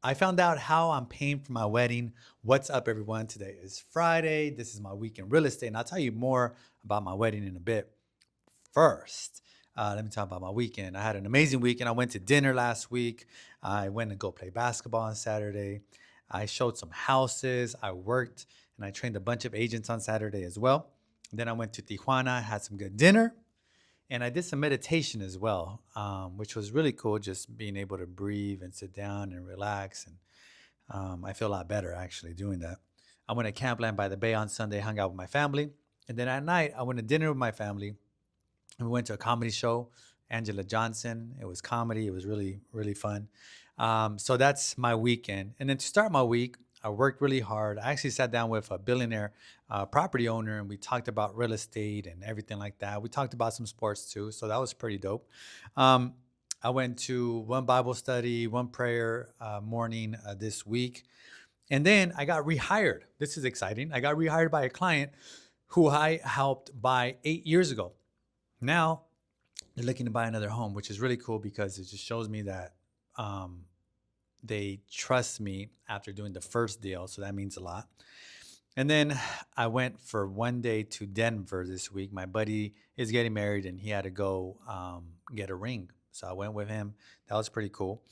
I found out how I'm paying for my wedding. What's up, everyone? Today is Friday. This is my week in real estate, and I'll tell you more about my wedding in a bit. First, let me talk about my weekend. I had an amazing weekend. I went to dinner last week. I went to go play basketball on Saturday. I showed some houses. I worked and I trained a bunch of agents on Saturday as well. Then I went to Tijuana, had some good dinner, and I did some meditation as well, which was really cool. Just being able to breathe and sit down and relax, and I feel a lot better actually doing that. I went to Campland by the Bay on Sunday, hung out with my family, and then at night I went to dinner with my family. We went to a comedy show, Angela Johnson. It was comedy. It was really, really fun. So that's my weekend. And then to start my week, I worked really hard. I actually sat down with a billionaire property owner and we talked about real estate and everything like that. We talked about some sports too. So that was pretty dope. Um, I went to one Bible study, one prayer morning this week. And then I got rehired. This is exciting. I got rehired by a client who I helped buy 8 years ago. Now they're looking to buy another home, which is really cool because it just shows me that um, they trust me after doing the first deal. So that means a lot. And then I went for one day to Denver this week. My buddy is getting married and he had to go get a ring. So I went with him. That was pretty cool.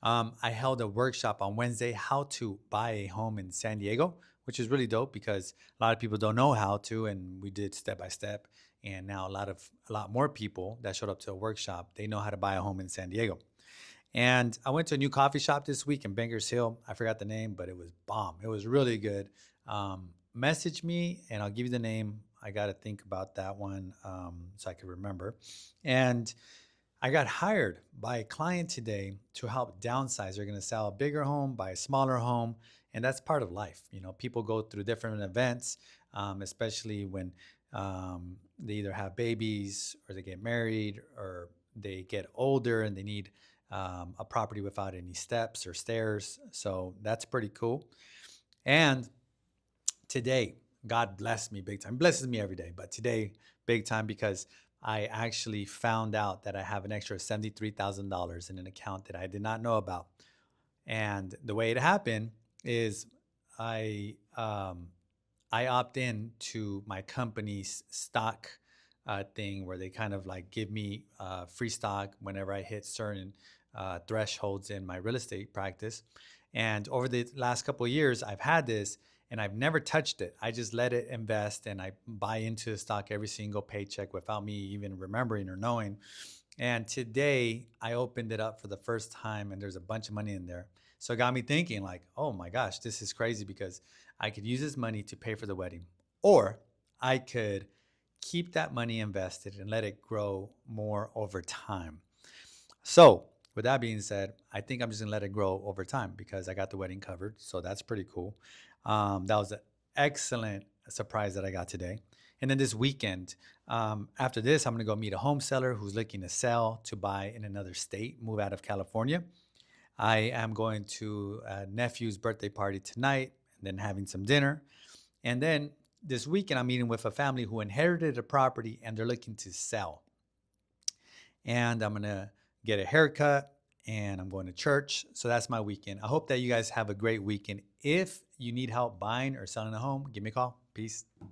I held a workshop on Wednesday, how to buy a home in San Diego, which is really dope because a lot of people don't know how to, and we did step by step. And now a lot more people that showed up to a workshop, they know how to buy a home in San Diego. And I went to a new coffee shop this week in Bankers Hill. I forgot the name, but it was bomb. It was really good. Message me and I'll give you the name. I got to think about that one so I can remember. And I got hired by a client today to help downsize. They're going to sell a bigger home, buy a smaller home, and that's part of life. You know, people go through different events, especially when they either have babies or they get married or they get older and they need a property without any steps or stairs. So that's pretty cool. And today, God blessed me big time. Blesses me every day, but today, big time because I actually found out that I have an extra $73,000 in an account that I did not know about. And the way it happened is I um, I opt in to my company's stock thing where they kind of like give me free stock whenever I hit certain thresholds in my real estate practice. And over the last couple of years, I've had this and I've never touched it. I just let it invest and I buy into the stock every single paycheck without me even remembering or knowing. And today I opened it up for the first time and there's a bunch of money in there. So it got me thinking like, oh my gosh, this is crazy because I could use this money to pay for the wedding or I could keep that money invested and let it grow more over time. So with that being said, I think I'm just gonna let it grow over time because I got the wedding covered. So that's pretty cool. That was an excellent surprise that I got today. And then this weekend, after this, I'm gonna go meet a home seller who's looking to sell to buy in another state, move out of California. I am going to a nephew's birthday party tonight and then having some dinner. And then this weekend, I'm meeting with a family who inherited a property and they're looking to sell. And I'm going to get a haircut and I'm going to church. So that's my weekend. I hope that you guys have a great weekend. If you need help buying or selling a home, give me a call. Peace.